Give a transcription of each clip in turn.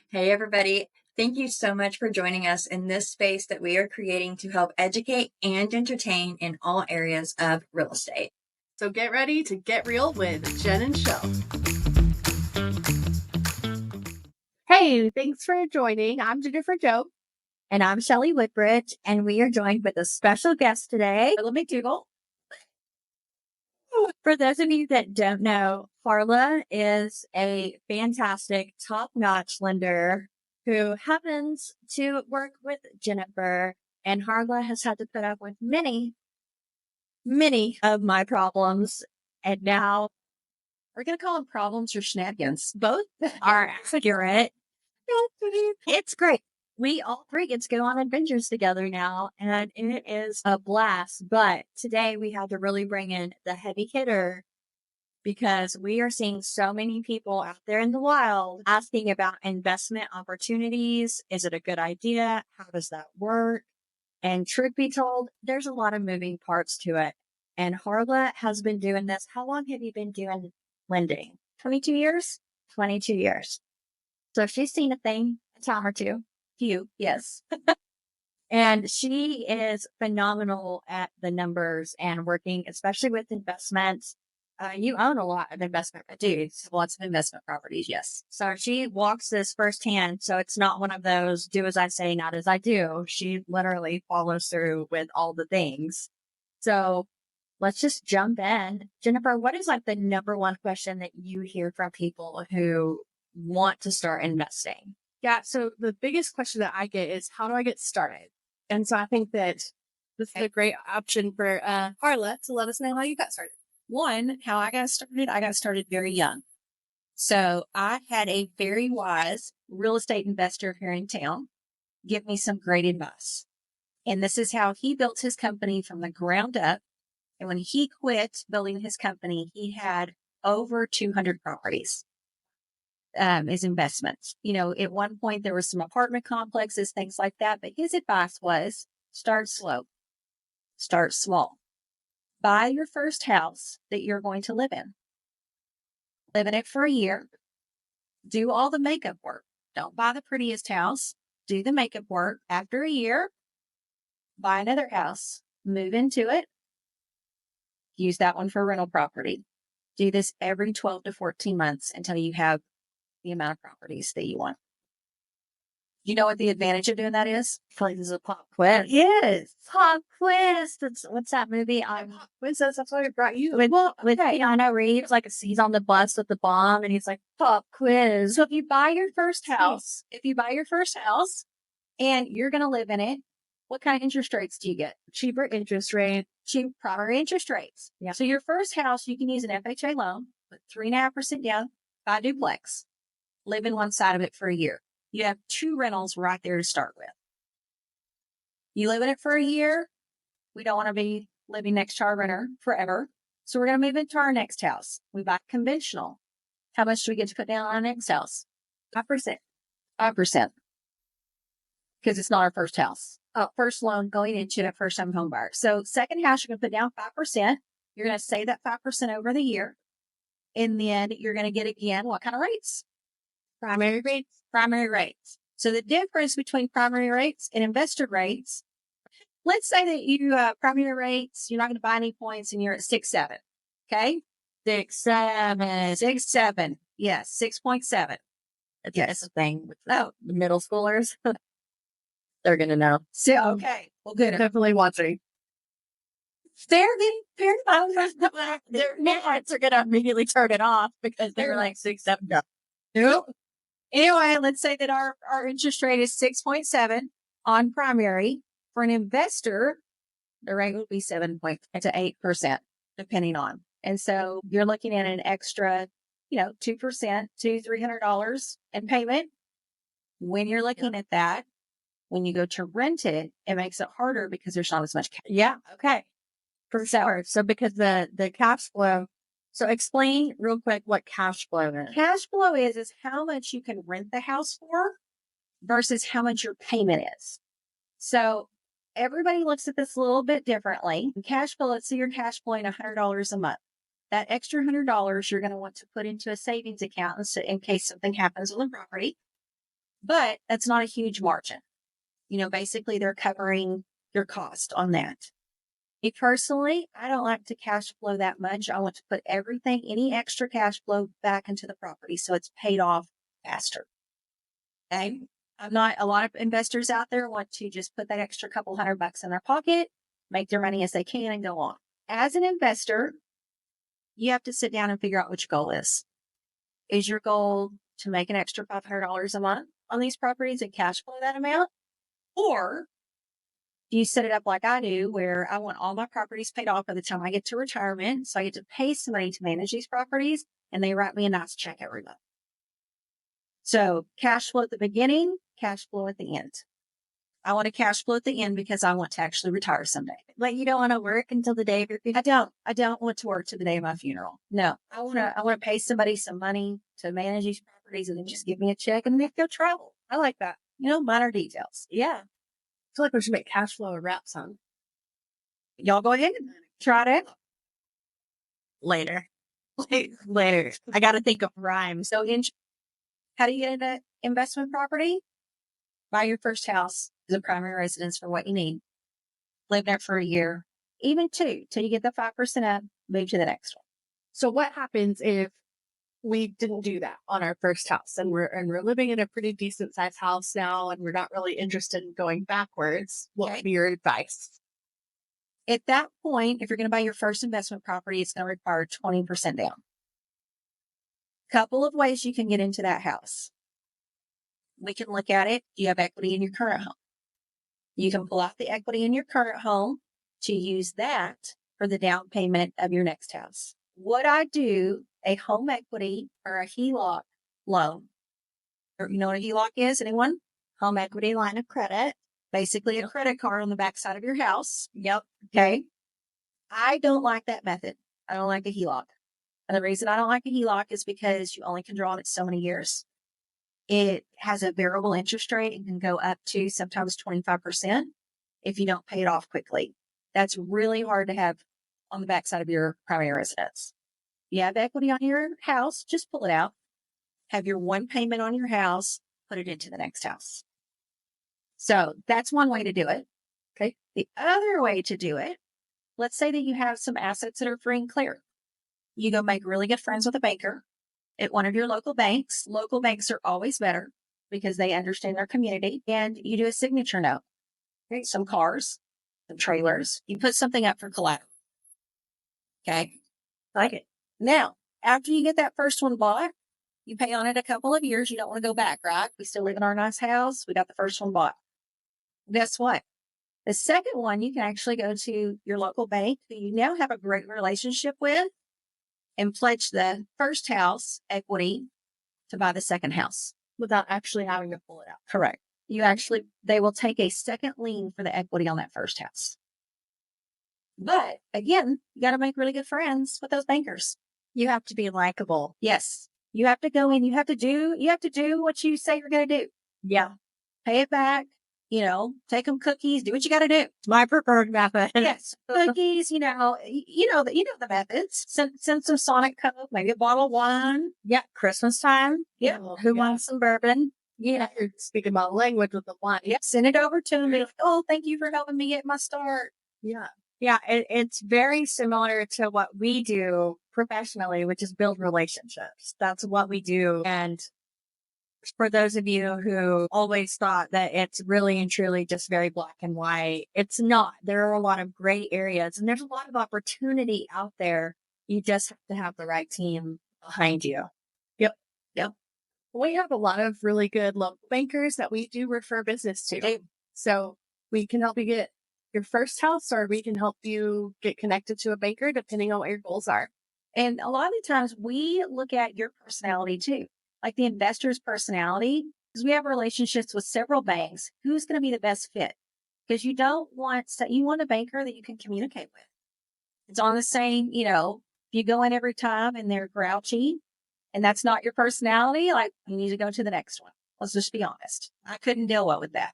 Hey, everybody. Thank you so much for joining us in this space that we are creating to help educate and entertain in all areas of real estate. So get ready to get real with Jen and Shell. Hey, thanks for joining. I'm Jennifer Joe. And I'm Shelley Whitbridge, and we are joined with a special guest today. Let me Google. For those of you that don't know, Carla is a fantastic, top-notch lender who happens to work with Jennifer, and Harla has had to put up with many of my problems. And now we're going to call them problems or shenanigans. Both are accurate. It's great. We all three get to go on adventures together now, and it is a blast. But today we had to really bring in the heavy hitter because we are seeing so many people out there in the wild asking about investment opportunities. Is it a good idea? How does that work? And truth be told, there's a lot of moving parts to it. And Harla has been doing this. How long have you been doing lending? 22 years? 22 years. So she's seen a thing, a time or two. Few, yes. And she is phenomenal at the numbers and working, especially with investments. You own a lot of investment. I do. Lots of investment properties, yes. So she walks this firsthand. So it's not one of those do as I say, not as I do. She literally follows through with all the things. So let's just jump in. Jennifer, what is like the number one question that you hear from people who want to start investing? Yeah, so the biggest question that I get is how do I get started? And so I think that this is a great option for Carla to let us know how you got started. One, how I got started very young. So I had a very wise real estate investor here in town give me some great advice. And this is how he built his company from the ground up. And when he quit building his company, he had over 200 properties as investments. You know, at one point there were some apartment complexes, things like that. But his advice was start slow, start small. Buy your first house that you're going to live in. Live in it for a year. Do all the makeup work. Don't buy the prettiest house. Do the makeup work. After a year, buy another house. Move into it. Use that one for rental property. Do this every 12 to 14 months until you have the amount of properties that you want. You know what the advantage of doing that is? Like this is a pop quiz. Yes. Pop quiz. What's that movie? Pop quizzes, that's why I brought you. With Keanu Reeves, like he's on the bus with the bomb, and he's like pop quiz. So if you buy your first house, and you're going to live in it, what kind of interest rates do you get? Cheaper interest rate. Cheap primary interest rates. Yeah. So your first house, you can use an FHA loan, put 3.5% down, buy a duplex, live in one side of it for a year. You have 2 rentals right there to start with. You live in it for a year. We don't want to be living next to our renter forever. So we're going to move into our next house. We buy conventional. How much do we get to put down on our next house? 5%. 5%. Because it's not our first house. First loan going into a first time home buyer. So second house, you're going to put down 5%. You're going to save that 5% over the year. And then you're going to get again, what kind of rates? Primary rates. Primary rates. So the difference between primary rates and investor rates, let's say that you, primary rates, you're not going to buy any points and you're at 6.7. Okay. 6.7. Yes. 6.7. That's the thing with the middle schoolers. They're going to know. So, okay. Well, good. Definitely watching. Their parents are going to immediately turn it off because they're like 6, 7. Nope. Anyway, let's say that our interest rate is 6.7 on primary. For an investor, the rate would be 7 to 8%, depending on. And so you're looking at an extra, 2% to $300 in payment. When you're looking at that, when you go to rent it, it makes it harder because there's not as much cash. Yeah. Okay. For sure. So because the cash flow. So explain real quick what cash flow is. Cash flow is how much you can rent the house for versus how much your payment is. So everybody looks at this a little bit differently. Cash flow, let's say you're cash flowing $100 a month. That extra $100 you're going to want to put into a savings account in case something happens on the property. but that's not a huge margin. Basically they're covering your cost on that. Me personally, I don't like to cash flow that much. I want to put everything, any extra cash flow back into the property so it's paid off faster. Okay. A lot of investors out there want to just put that extra couple $100 in their pocket, make their money as they can and go on. As an investor, you have to sit down and figure out what your goal is. Is your goal to make an extra $500 a month on these properties and cash flow that amount? Or do you set it up like I do, where I want all my properties paid off by the time I get to retirement, so I get to pay somebody to manage these properties and they write me a nice check every month? So cash flow at the beginning, cash flow at the end. I want to cash flow at the end because I want to actually retire someday. Like, you don't want to work until the day of your funeral? I don't want to work to the day of my funeral. No, I want to pay somebody some money to manage these properties and then just give me a check and then go travel. I like that. Minor details. Yeah. I feel like we should make cash flow a rap song. Y'all go ahead and try it out. Later. I got to think of rhymes. So how do you get into investment property? Buy your first house as a primary residence for what you need. Live there for a year, even 2, till you get the 5% up, move to the next one. So what happens if we didn't do that on our first house and we're living in a pretty decent sized house now and we're not really interested in going backwards? What would be your advice? At that point, if you're going to buy your first investment property, it's going to require 20% down. Couple of ways you can get into that house. We can look at it. Do you have equity in your current home? You can pull out the equity in your current home to use that for the down payment of your next house. Would I do a home equity or a HELOC loan? Or, you know what a HELOC is? Anyone? Home equity line of credit. Basically a credit card on the backside of your house. Yep. Okay. I don't like that method. I don't like a HELOC. And the reason I don't like a HELOC is because you only can draw on it so many years. It has a variable interest rate and can go up to sometimes 25% if you don't pay it off quickly. That's really hard to have on the backside of your primary residence. You have equity on your house, just pull it out. Have your one payment on your house, put it into the next house. So that's one way to do it. Okay. The other way to do it, let's say that you have some assets that are free and clear. You go make really good friends with a banker at one of your local banks. Local banks are always better because they understand their community, and you do a signature note. Okay. Some cars, some trailers. You put something up for collateral. Okay. Like it. Now, after you get that first one bought, you pay on it a couple of years. You don't want to go back, right? We still live in our nice house. We got the first one bought. Guess what? The second one, you can actually go to your local bank who you now have a great relationship with and pledge the first house equity to buy the second house Without actually having to pull it out. Correct. They will take a second lien for the equity on that first house. But again, you got to make really good friends with those bankers. You have to be likable. Yes. You have to go in, you have to do what you say you're going to do. Yeah. Pay it back, take them cookies, do what you got to do. My preferred method. Yes. Cookies, you know the methods. Send some Sonic Coke, maybe a bottle of wine. Yeah. Christmas time. Yeah. Who wants some bourbon? Yeah. You're speaking my language with the wine. Yeah. Send it over to them. Be like, oh, thank you for helping me get my start. Yeah. Yeah, it's very similar to what we do professionally, which is build relationships. That's what we do. And for those of you who always thought that it's really and truly just very black and white, it's not. There are a lot of gray areas and there's a lot of opportunity out there. You just have to have the right team behind you. Yep. Yep. We have a lot of really good local bankers that we do refer business to. So we can help you get your first house, or we can help you get connected to a banker depending on what your goals are. And a lot of the times we look at your personality too, like the investor's personality, because we have relationships with several banks. Who's going to be the best fit? Because you want a banker that you can communicate with. It's on the same, if you go in every time and they're grouchy and that's not your personality, like you need to go to the next one. Let's just be honest. I couldn't deal well with that.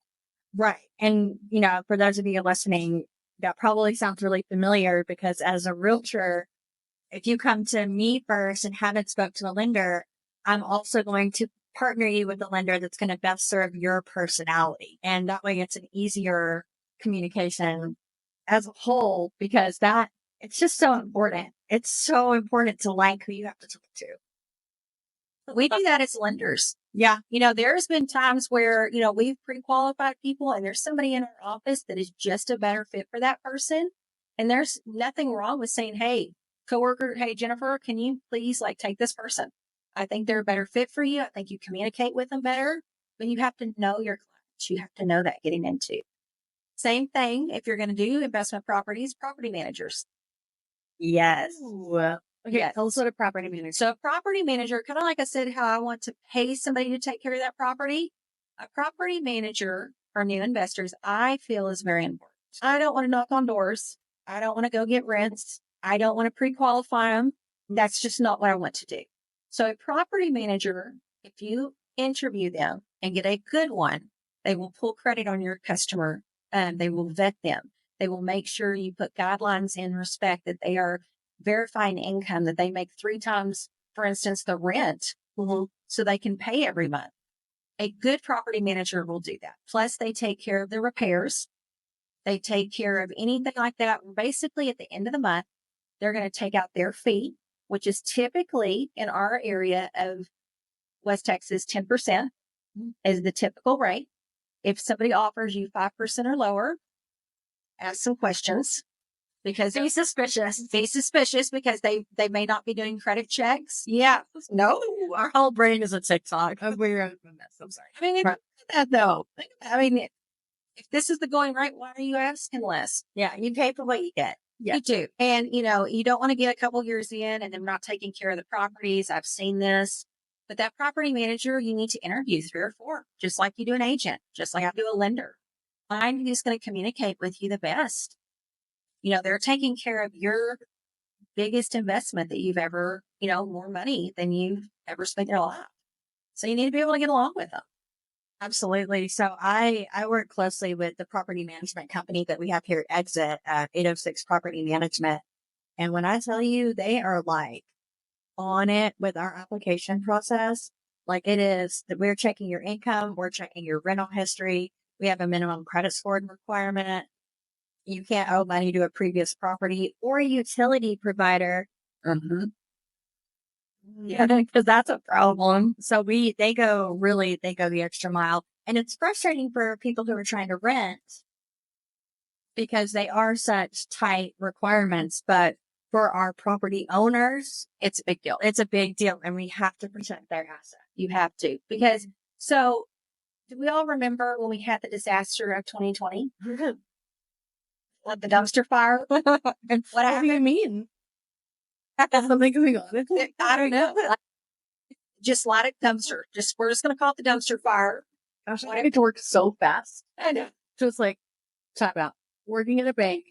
Right. And, for those of you listening, that probably sounds really familiar because as a realtor, if you come to me first and haven't spoke to a lender, I'm also going to partner you with a lender that's going to best serve your personality. And that way it's an easier communication as a whole, because it's just so important. It's so important to like who you have to talk to. We do that as lenders. Yeah. There's been times where, we've pre-qualified people and there's somebody in our office that is just a better fit for that person. And there's nothing wrong with saying, hey, coworker, hey, Jennifer, can you please take this person? I think they're a better fit for you. I think you communicate with them better, but you have to know your clients. You have to know that getting into. Same thing if you're going to do investment properties, property managers. Yes. Ooh. Okay, Yes. tell us what a property manager. So a property manager, kind of like I said, how I want to pay somebody to take care of that property. A property manager for new investors, I feel, is very important. I don't want to knock on doors. I don't want to go get rents. I don't want to pre-qualify them. That's just not what I want to do. So a property manager, if you interview them and get a good one, they will pull credit on your customer and they will vet them. They will make sure you put guidelines in respect that they are verifying income, that they make 3 times, for instance, the rent, so they can pay every month. A good property manager will do that. Plus, they take care of the repairs. They take care of anything like that. Basically, at the end of the month, they're going to take out their fee, which is typically in our area of West Texas, 10% is the typical rate. If somebody offers you 5% or lower, ask some questions. Because Be suspicious. Be suspicious because they may not be doing credit checks. Yeah. No. Our whole brain is a TikTok. We're a mess. I'm sorry. I mean, think about that though. If this is the going rate, why are you asking less? Yeah. You pay for what you get. Yeah. You do. And, you don't want to get a couple years in and then not taking care of the properties. I've seen this. But that property manager, you need to interview 3 or 4, just like you do an agent, just like I do a lender. Find who's going to communicate with you the best. They're taking care of your biggest investment that you've ever, more money than you've ever spent in your life. So you need to be able to get along with them. Absolutely. So I work closely with the property management company that we have here at Exit, 806 Property Management. And when I tell you, they are on it with our application process. It is that we're checking your income, we're checking your rental history. We have a minimum credit score requirement. You can't owe money to a previous property or a utility provider. Mm-hmm. Yeah, because that's a problem. So they go the extra mile. And it's frustrating for people who are trying to rent because they are such tight requirements. But for our property owners, It's a big deal. it's a big deal. And we have to protect their asset. You have to. Because, so do we all remember when we had the disaster of 2020? Like the dumpster fire? And What do you happened? mean? Is something going on? I don't know. Just light a dumpster. We're just going to call it the dumpster fire. Gosh, I get to work so fast. I know. Just time out. Working in a bank,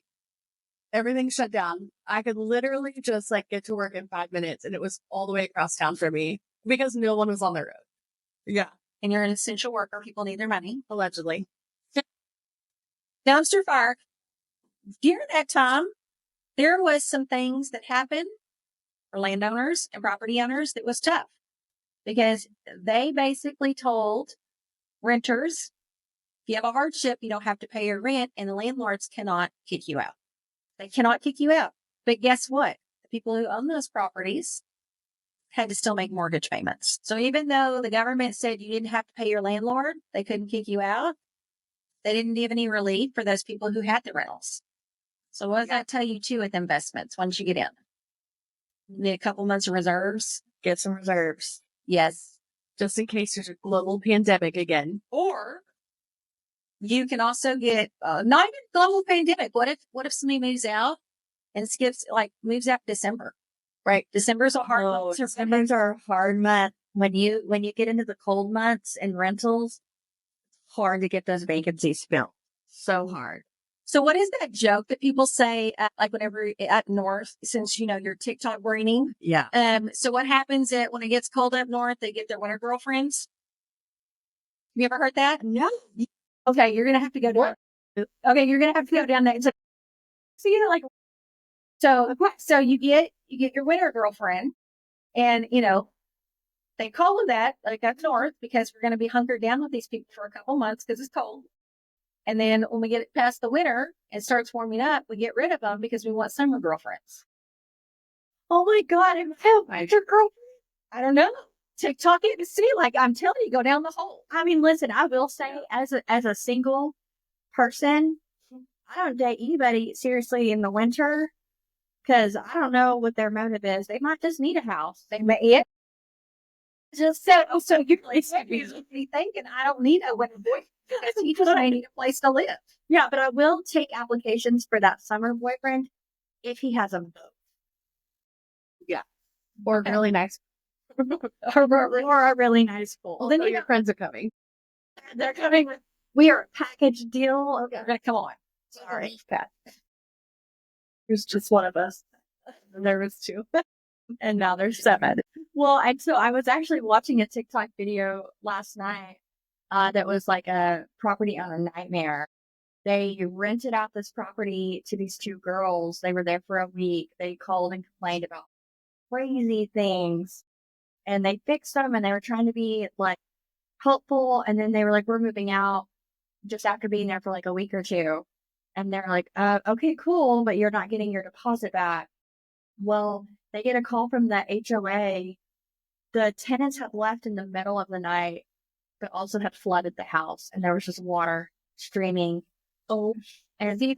everything shut down. I could literally just get to work in 5 minutes, and it was all the way across town for me because no one was on the road. Yeah. And you're an essential worker. People need their money. Allegedly. Dumpster fire. During that time, there was some things that happened for landowners and property owners that was tough because they basically told renters, if you have a hardship, you don't have to pay your rent, and the landlords cannot kick you out. They cannot kick you out. But guess what? The people who own those properties had to still make mortgage payments. So even though the government said you didn't have to pay your landlord, they couldn't kick you out. They didn't give any relief for those people who had the rentals. So what does that tell you too with investments once you get in? You need a couple months of reserves. Get some reserves. Yes. Just in case there's a global pandemic again. Or you can also get not even global pandemic. What if somebody moves out and moves out December? Right. December's a hard month. December's are a hard month. When you get into the cold months and rentals, it's hard to get those vacancies filled. So hard. So what is that joke that people say, whenever up north, since, you're TikTok braining? Yeah. So what happens when it gets cold up north, they get their winter girlfriends? Have you ever heard that? No. Okay. You're going to have to go down. Okay. You're going to have to go down there. So you get your winter girlfriend and, They call them that, like up north, because we're going to be hunkered down with these people for a couple months because it's cold. And then when we get past the winter and starts warming up, we get rid of them because we want summer girlfriends. Oh my God. I don't know. TikTok it to see, like I'm telling you, go down the hole. I mean, listen, I will say as a single person, I don't date anybody seriously in the winter because I don't know what their motive is. They might just need a house. They may it just so you be thinking I don't need a winter boy because he just may need a place to live. Yeah, but I will take applications for that summer boyfriend if he has a boat. Yeah. Or Okay. really nice. or a really nice pool. Well, then your friends are coming. They're coming. We are a package deal. Okay, Come on. sorry. Pat. There's just one of us. There was two. And now there's 7. Well, and so I was actually watching a TikTok video last night that was like a property owner nightmare. They rented out this property to these 2 girls. They were there for a week. They called and complained about crazy things, and they fixed them, and they were trying to be like helpful. And then they were like, "We're moving out," just after being there for like a week or 2. And they're like, "Okay, cool, but you're not getting your deposit back." Well, they get a call from the HOA. The tenants had left in the middle of the night, but also had flooded the house, and there was just water streaming. Oh, And the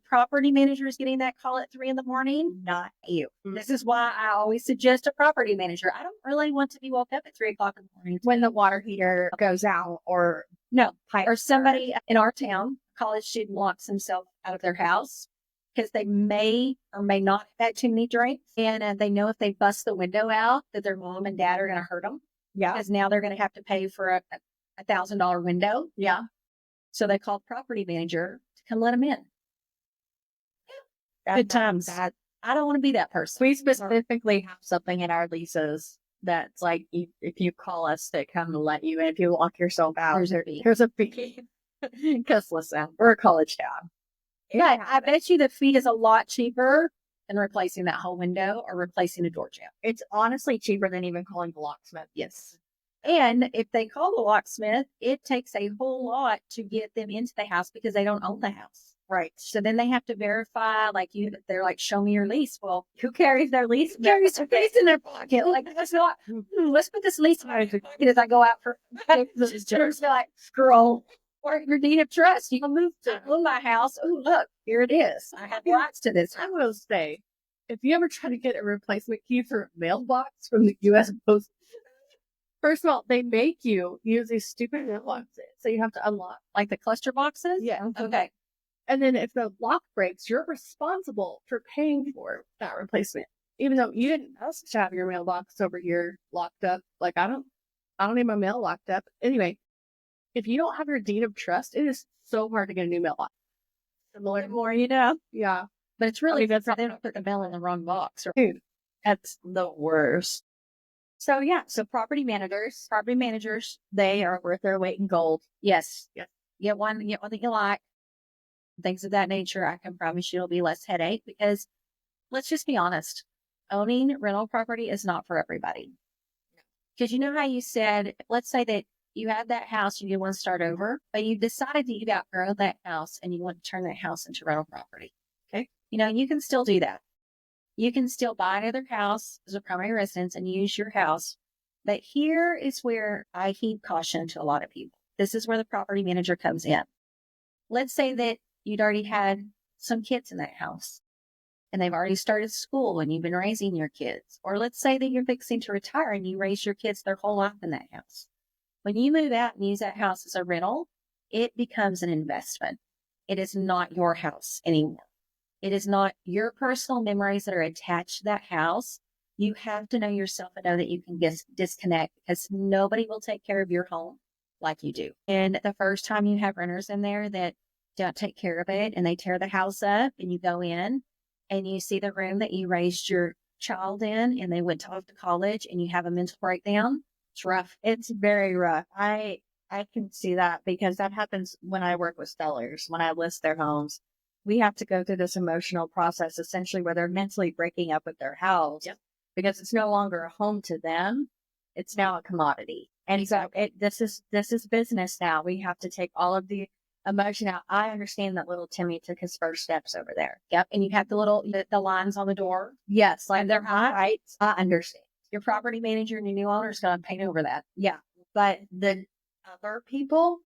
property manager is getting that call at 3 a.m, not you. This is why I always suggest a property manager. I don't really want to be woke up at 3 o'clock in the morning when the water heater goes out, or no, or somebody in our town, a college student locks himself out of their house because they may or may not have had too many drinks, and they know if they bust the window out that their mom and dad are going to hurt them. Yeah, because now they're going to have to pay for a $1,000 window. Yeah. So they called property manager to come let them in. Good times. I don't want to be that person. We specifically have something in our leases that's like, if you call us to come and let you in, if you lock yourself out, here's a fee. Because listen, we're a college town. Yeah, I bet you the fee is a lot cheaper than replacing that whole window or replacing a door jamb. It's honestly cheaper than even calling the locksmith. Yes. And if they call the locksmith, it takes a whole lot to get them into the house because they don't own the house. Right. So then they have to verify, they're like, show me your lease. Well, who carries their lease? Who carries their lease in their pocket? Like, that's not, let's put this lease in my pocket as I go out for, just like, scroll. Or your deed of trust. You can move to own my house. Oh, look, here it is. I have rights to this. I will say, if you ever try to get a replacement key for a mailbox from the U.S. Post, first of all, they make you use these stupid mailboxes, so you have to unlock. Like the cluster boxes? Yeah. Okay. And then if the lock breaks, you're responsible for paying for that replacement. Even though you didn't ask to have your mailbox over here locked up. Like, I don't need my mail locked up. Anyway, if you don't have your deed of trust, it is so hard to get a new mailbox. The more you know. Yeah. But it's really good for them to put the mail in the wrong box. Dude, that's the worst. So yeah, so property managers, they are worth their weight in gold. Yes. Yes. Get one that you like. Things of that nature. I can promise you it'll be less headache because let's just be honest. Owning rental property is not for everybody. Because you know how you said, let's say that you had that house and you want to start over, but you decided that you'd outgrow that house and you want to turn that house into rental property. Okay. You can still do that. You can still buy another house as a primary residence and use your house. But here is where I heed caution to a lot of people. This is where the property manager comes in. Let's say that you'd already had some kids in that house and they've already started school and you've been raising your kids. Or let's say that you're fixing to retire and you raise your kids their whole life in that house. When you move out and use that house as a rental, it becomes an investment. It is not your house anymore. It is not your personal memories that are attached to that house. You have to know yourself and know that you can disconnect because nobody will take care of your home like you do. And the first time you have renters in there that don't take care of it and they tear the house up and you go in and you see the room that you raised your child in and they went off to college and you have a mental breakdown, it's rough. It's very rough. I can see that because that happens when I work with sellers, when I list their homes. We have to go through this emotional process essentially where they're mentally breaking up with their house because it's no longer a home to them. It's now a commodity. And so this is business now. We have to take all of the emotion out. I understand that little Timmy took his first steps over there. Yep. And you have the lines on the door. Yes, like And they're high. right. I understand. Your property manager and your new owner is going to paint over that. Yeah. But the other people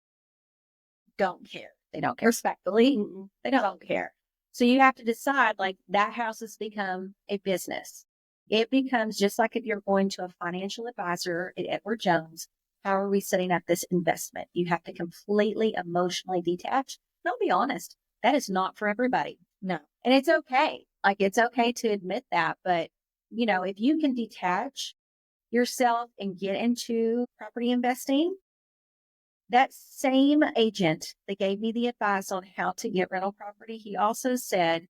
don't care. They don't care. Respectfully, They don't care. So you have to decide, like, that house has become a business. It becomes just like if you're going to a financial advisor at Edward Jones. How are we setting up this investment? You have to completely emotionally detach. And I'll be honest, that is not for everybody. no. And it's okay. Like, it's okay to admit that. But, you know, if you can detach yourself and get into property investing, that same agent that gave me the advice on how to get rental property, he also said,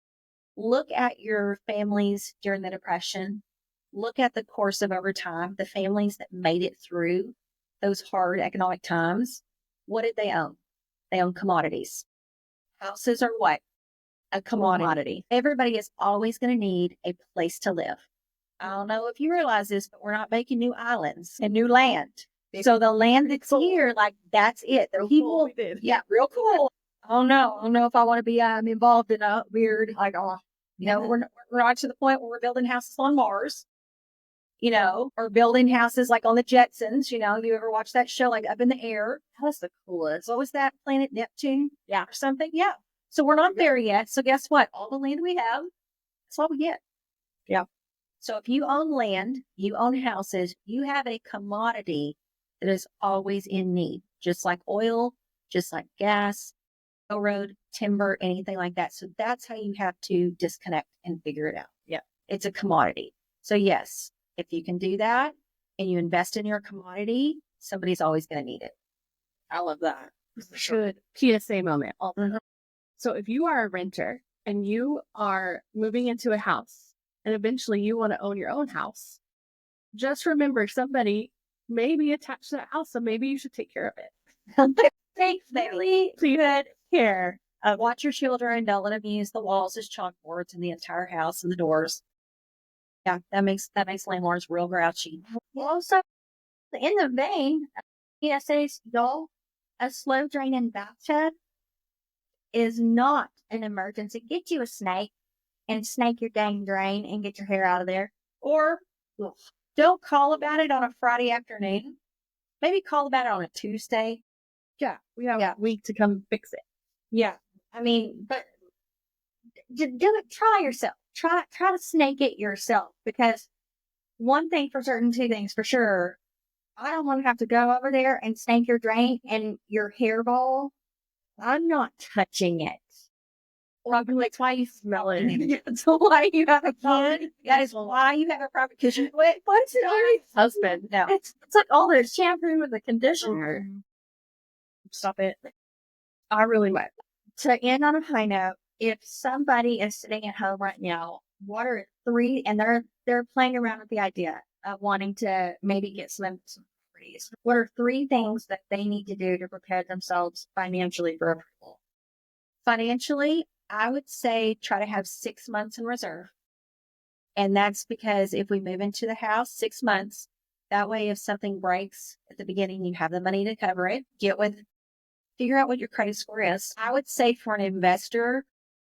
look at your families during the Depression. Look at the course of over time, the families that made it through those hard economic times. What did they own? They own commodities. Houses are what? A commodity. Everybody is always going to need a place to live. I don't know if you realize this, but we're not making new islands and new land. So the land that's here, like, that's it. The people, yeah, real cool. I don't know if I want to be involved in a weird, like, we're not to the point where we're building houses on Mars, or building houses like on the Jetsons. You ever watch that show, like Up in the Air? That's the coolest. What was that planet, Neptune? Yeah, or something. Yeah. So we're not there yet. So guess what? All the land we have, that's all we get. Yeah. So if you own land, you own houses, you have a commodity that is always in need, just like oil, just like gas, railroad, timber, anything like that. So that's how you have to disconnect and figure it out. Yeah. It's a commodity. So yes, if you can do that and you invest in your commodity, somebody's always going to need it. I love that. Good PSA moment. So if you are a renter and you are moving into a house and eventually you want to own your own house, just remember somebody may be attached to that house, so maybe you should take care of it. Take really Good care. Watch your children. Don't let them use the walls as chalkboards in the entire house and the doors. Yeah, that makes landlords real grouchy. Also, in the vein, PSAs, y'all, a slow draining bathtub is not an emergency. Get you a snake and snake your dang drain and get your hair out of there. Or don't call about it on a Friday afternoon. Maybe call about it on a Tuesday. Yeah, we have a week to come fix it. Yeah. I mean, But do it. Try yourself. Try to snake it yourself, because one thing for certain, two things for sure. I don't want to have to go over there and snake your drain and your hairball. I'm not touching it. probably that's why you smell it. That's why you have a kid. That is why you have a property. Because you wait, What's it always? Husband. no. It's like all the shampoo with the conditioner. Stop it. I really might. To end on a high note, if somebody is sitting at home right now, what are three, and they're playing around with the idea of wanting to maybe get some properties. What are three things that they need to do to prepare themselves financially for approval? Financially, I would say try to have 6 months in reserve. And that's because if we move into the house, 6 months, that way if something breaks at the beginning, you have the money to cover it. Figure out what your credit score is. I would say for an investor,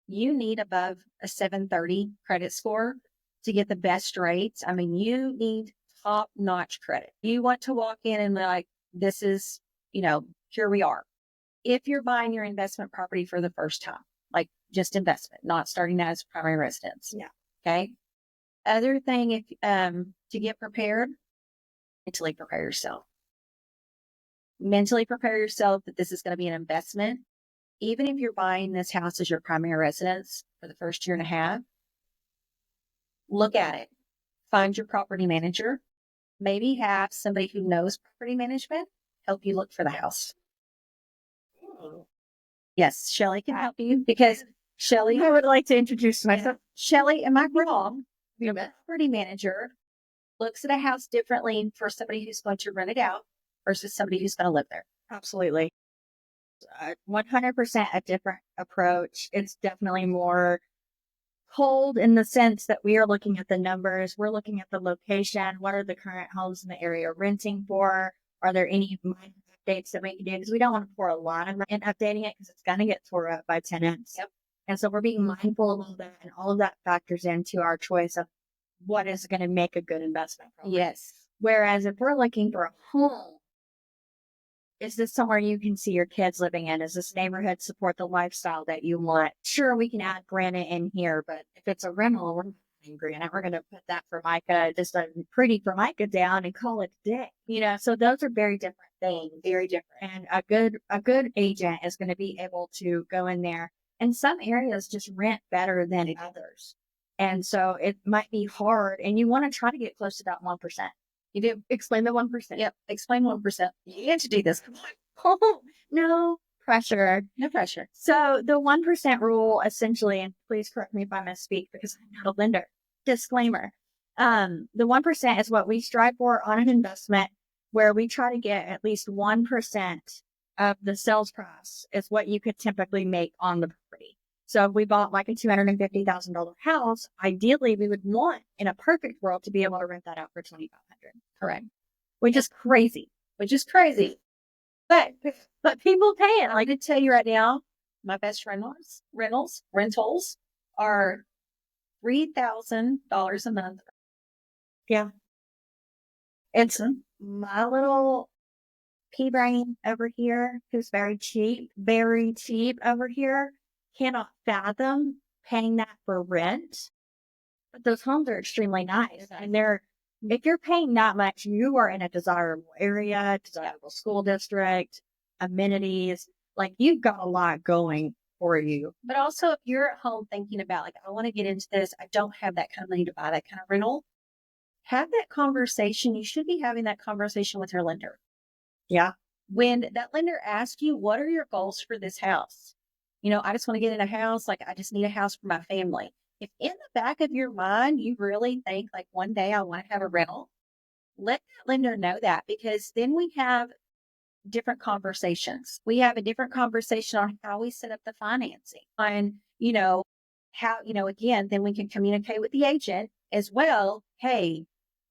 you need above a 730 credit score to get the best rates. I mean, you need top-notch credit. You want to walk in and be like, this is, here we are. If you're buying your investment property for the first time, like just investment, not starting that as primary residence. Yeah. Okay. Other thing, if to get prepared, mentally prepare yourself. Mentally prepare yourself that this is going to be an investment. Even if you're buying this house as your primary residence for the first year and a half, look at it. Find your property manager. Maybe have somebody who knows property management help you look for the house. Yes, Shelly can help you because Shelly, I would like to introduce myself. Shelly, am I wrong? Your property manager looks at a house differently for somebody who's going to rent it out versus somebody who's going to live there. Absolutely. 100% a different approach. It's definitely more cold in the sense that we are looking at the numbers. We're looking at the location. What are the current homes in the area renting for? Are there any minor updates that we can do? Because we don't want to pour a lot of money in updating it because it's going to get tore up by tenants. Yep. And so we're being mindful of all that, and all of that factors into our choice of what is going to make a good investment property. Yes. Whereas if we're looking for a home, is this somewhere you can see your kids living in? Is this neighborhood support the lifestyle that you want? Sure, we can add granite in here, but if it's a rental, we're not adding granite. We're going to put that Formica, just a pretty Formica down and call it a day. You know, so those are very different things. Very different. And a good agent is going to be able to go in there. And some areas just rent better than others. And so it might be hard, and you want to try to get close to that 1%. You do explain the 1%. Yep. Explain 1%. You get to do this. Oh, no pressure. No pressure. So the 1% rule essentially, and please correct me if I misspeak because I'm not a lender. Disclaimer. The 1% is what we strive for on an investment where we try to get at least 1% of the sales price is what you could typically make on the property. So if we bought like a $250,000 house, ideally we would want in a perfect world to be able to rent that out for $2,500. Correct. Which is crazy. But people pay it. I can tell you right now, my best rentals are $3,000 a month. Yeah. It's my little pea brain over here, who's very cheap over here, cannot fathom paying that for rent. But those homes are extremely nice. And if you're paying that much, you are in a desirable area, desirable school district, amenities. Like, you've got a lot going for you. But also, if you're at home thinking about, like, I want to get into this, I don't have that kind of money to buy that kind of rental, have that conversation. You should be having that conversation with your lender. Yeah. When that lender asks you, what are your goals for this house? You know, I just want to get in a house. Like, I just need a house for my family. If in the back of your mind, you really think like one day I want to have a rental, let that lender know that, because then we have different conversations. We have a different conversation on how we set up the financing and, how, again, then we can communicate with the agent as well. Hey,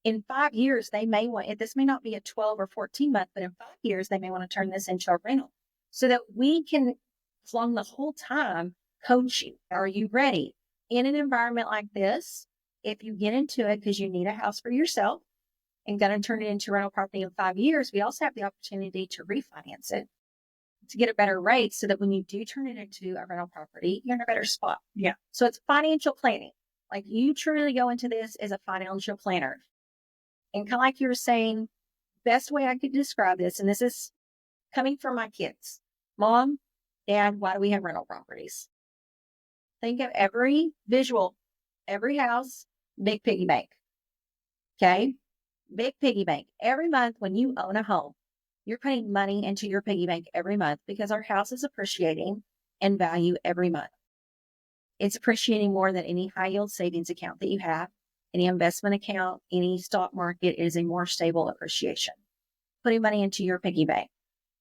in 5 years, they may want, this may not be a 12 or 14 month, but in 5 years, they may want to turn this into a rental so that we can, along the whole time, coach you. Are you ready? In an environment like this, if you get into it because you need a house for yourself and going to turn it into a rental property in 5 years, we also have the opportunity to refinance it to get a better rate so that when you do turn it into a rental property, you're in a better spot. Yeah. So it's financial planning. Like, you truly go into this as a financial planner. And kind of like you were saying, best way I could describe this, and this is coming from my kids. Mom, Dad, why do we have rental properties? Think of every visual, every house, big piggy bank. Okay? Big piggy bank. Every month when you own a home, you're putting money into your piggy bank every month because our house is appreciating in value every month. It's appreciating more than any high yield savings account that you have, any investment account, any stock market. Is a more stable appreciation. Putting money into your piggy bank.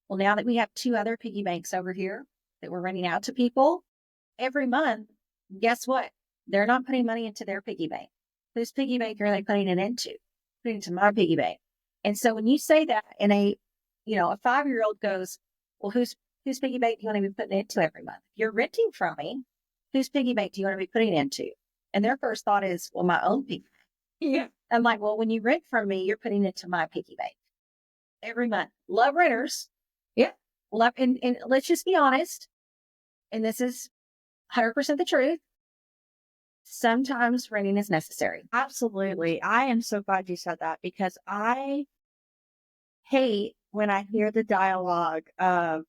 Well, now that we have 2 other piggy banks over here that we're renting out to people every month, guess what? They're not putting money into their piggy bank. Whose piggy bank are they putting it into? Putting it into my piggy bank. And so when you say that, and a 5-year-old goes, well, whose piggy bank do you want to be putting it into every month? If you're renting from me, whose piggy bank do you want to be putting it into? And their first thought is, well, my own piggy bank. Yeah. I'm like, well, when you rent from me, you're putting it into my piggy bank every month. Love renters. Yeah. Love, and let's just be honest. And this is 100% the truth. Sometimes renting is necessary. Absolutely. I am so glad you said that, because I hate when I hear the dialogue of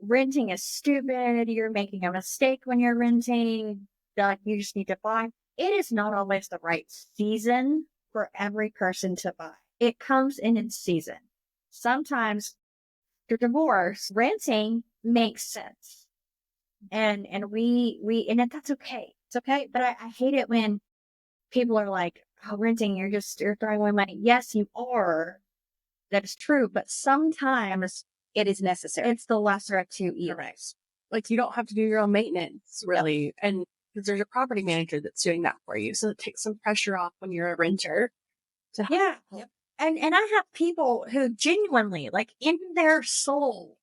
renting is stupid. You're making a mistake when you're renting. Like, you just need to buy. It is not always the right season for every person to buy. It comes in its season. Sometimes after divorce, renting makes sense. And that's okay. It's okay. But I hate it when people are like, oh, renting, you're throwing away money. Yes, you are. That is true. But sometimes It is necessary. it's the lesser of two evils. Like, you don't have to do your own maintenance, really. And because there's a property manager that's doing that for you. So it takes some pressure off when you're a renter. Yeah. Yep. And I have people who genuinely, like in their soul,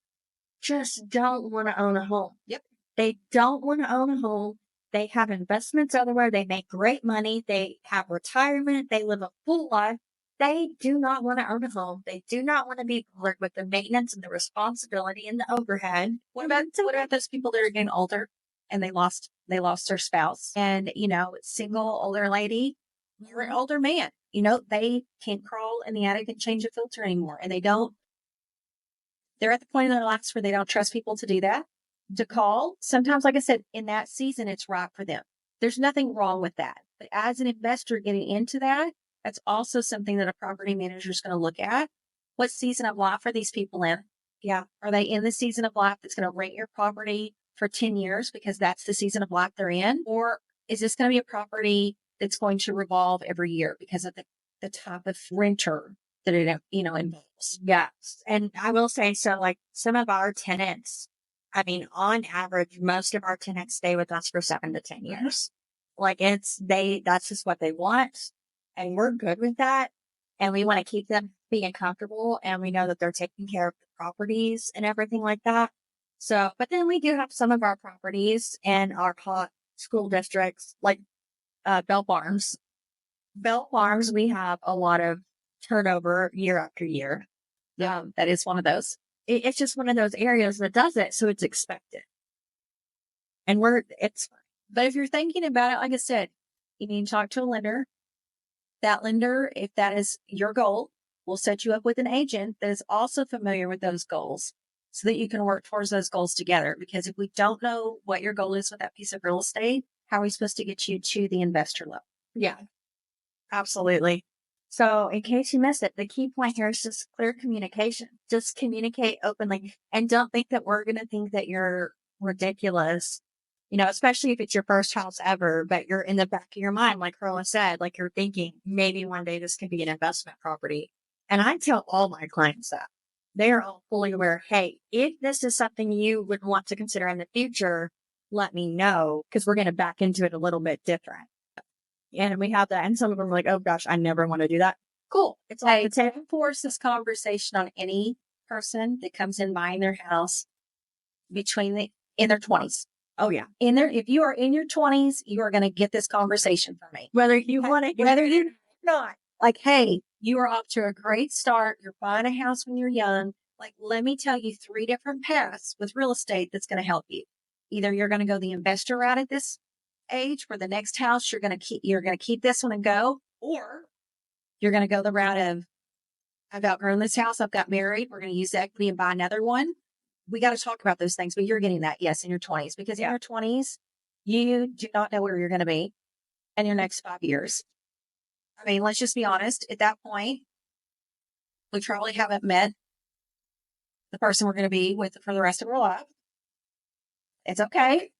just don't want to own a home. Yep. They don't want to own a home. They have investments everywhere. They make great money. They have retirement. They live a full life. They do not want to own a home. They do not want to be bothered with the maintenance and the responsibility and the overhead. What about those people that are getting older and they lost their spouse and, single older lady or an older man, they can't crawl in the attic and change a filter anymore. And they're at the point in their lives where they don't trust people to do that, to call. Sometimes, like I said, in that season, it's right for them. There's nothing wrong with that. But as an investor getting into that, that's also something that a property manager is going to look at. What season of life are these people in? Yeah. Are they in the season of life that's going to rent your property for 10 years because that's the season of life they're in? Or is this going to be a property that's going to revolve every year because of the type of renter that it, involves? Yes. And I will say, so like some of our tenants, I mean, on average, most of our tenants stay with us for 7 to 10 years. Like that's just what they want. And we're good with that. And we want to keep them being comfortable. And we know that they're taking care of the properties and everything like that. So, but then we do have some of our properties in our hot school districts, like Bell Farms. Bell Farms, we have a lot of turnover year after year. That is one of those. It's just one of those areas that does it. So it's expected. And it's fine. But if you're thinking about it, like I said, you need to talk to a lender. That lender, if that is your goal, will set you up with an agent that is also familiar with those goals so that you can work towards those goals together. Because if we don't know what your goal is with that piece of real estate, how are we supposed to get you to the investor level? Yeah, absolutely. So in case you missed it, the key point here is just clear communication. Just communicate openly and don't think that we're going to think that you're ridiculous, especially if it's your first house ever, but you're in the back of your mind, like Carla said, like you're thinking maybe one day this can be an investment property. And I tell all my clients that they are all fully aware. Hey, if this is something you would want to consider in the future, let me know because we're going to back into it a little bit different. And we have that. And some of them are like, oh gosh, I never want to do that. Cool. It's like, don't force this conversation on any person that comes in buying their house in their 20s. Oh yeah. If you are in your 20s, you are going to get this conversation from me. Whether you want it, whether you're not. Like, hey, you are off to a great start. You're buying a house when you're young. Like, let me tell you 3 different paths with real estate that's going to help you. Either you're going to go the investor route at this age, where the next house you're going to keep this one and go, or you're going to go the route of, I've outgrown this house. I've got married. We're going to use the equity and buy another one. We got to talk about those things, but you're getting that, yes, in your 20s, because in your 20s, you do not know where you're going to be in your next 5 years. I mean, let's just be honest. At that point, we probably haven't met the person we're going to be with for the rest of our life. It's okay.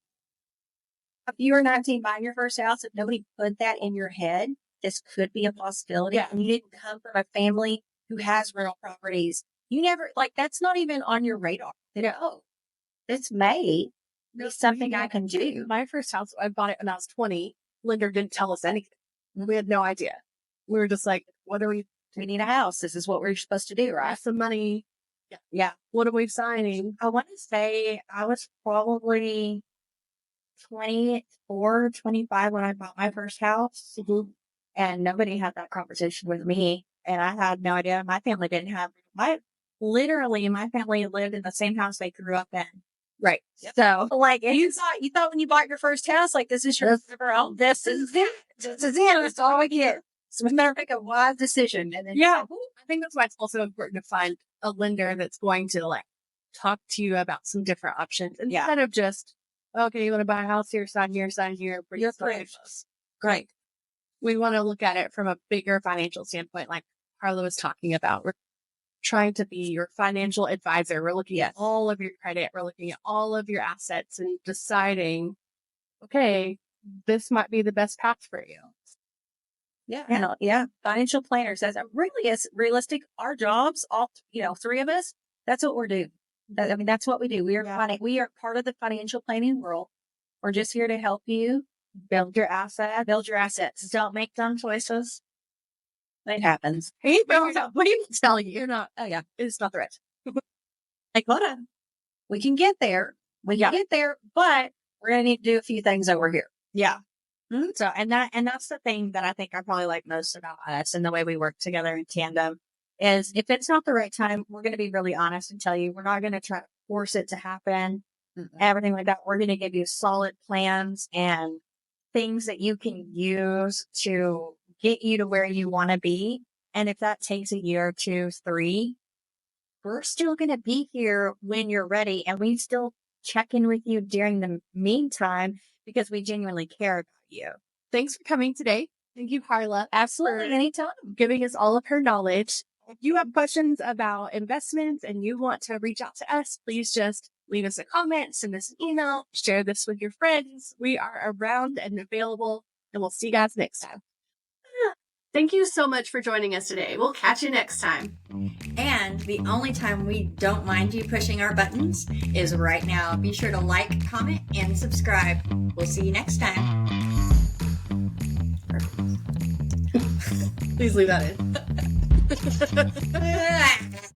If you were 19 buying your first house, if nobody put that in your head, this could be a possibility. Yeah. And you didn't come from a family who has rental properties. You never, that's not even on your radar. This may be something I can do. My first house, I bought it when I was 20. Lender didn't tell us anything. We had no idea. We were just like, we need a house. This is what we're supposed to do, right? Have some money. Yeah. What are we signing? I want to say I was probably 24, 25 when I bought my first house. Mm-hmm. And nobody had that conversation with me. And I had no idea. My family didn't have, my family lived in the same house they grew up in. Right. Yep. So, you thought when you bought your first house, like, this is your girl. This is it. This is it. That's all we get. So we better make a wise decision. And then, I think that's why it's also important to find a lender that's going to talk to you about some different options instead of just, okay, you want to buy a house here, sign here, You're great. We want to look at it from a bigger financial standpoint, like Carla was talking about. We're trying to be your financial advisor. We're looking at all of your credit. We're looking at all of your assets and deciding, okay, this might be the best path for you. Yeah. Financial planners. That's really is realistic. Our jobs, all, 3 of us, that's what we're doing. That's what we do. We are part of the financial planning world. We're just here to help you build your assets. Build your assets. Don't make dumb choices. It happens. Hey, what do you tell you? You're not, Oh, yeah. it's not the right. Like, hold on. We can get there. We can get there, but we're going to need to do a few things over here. Yeah. So, and that's the thing that I think I probably like most about us and the way we work together in tandem is if it's not the right time, we're going to be really honest and tell you, we're not going to try to force it to happen, everything like that. We're going to give you solid plans and things that you can use to get you to where you want to be. And if that takes a year, 2, 3, we're still going to be here when you're ready. And we still check in with you during the meantime because we genuinely care about you. Thanks for coming today. Thank you, Carla. Absolutely. Anytime. Giving us all of her knowledge. If you have questions about investments and you want to reach out to us, please just leave us a comment, send us an email, share this with your friends. We are around and available, and we'll see you guys next time. Thank you so much for joining us today. We'll catch you next time. And the only time we don't mind you pushing our buttons is right now. Be sure to like, comment, and subscribe. We'll see you next time. Please leave that in.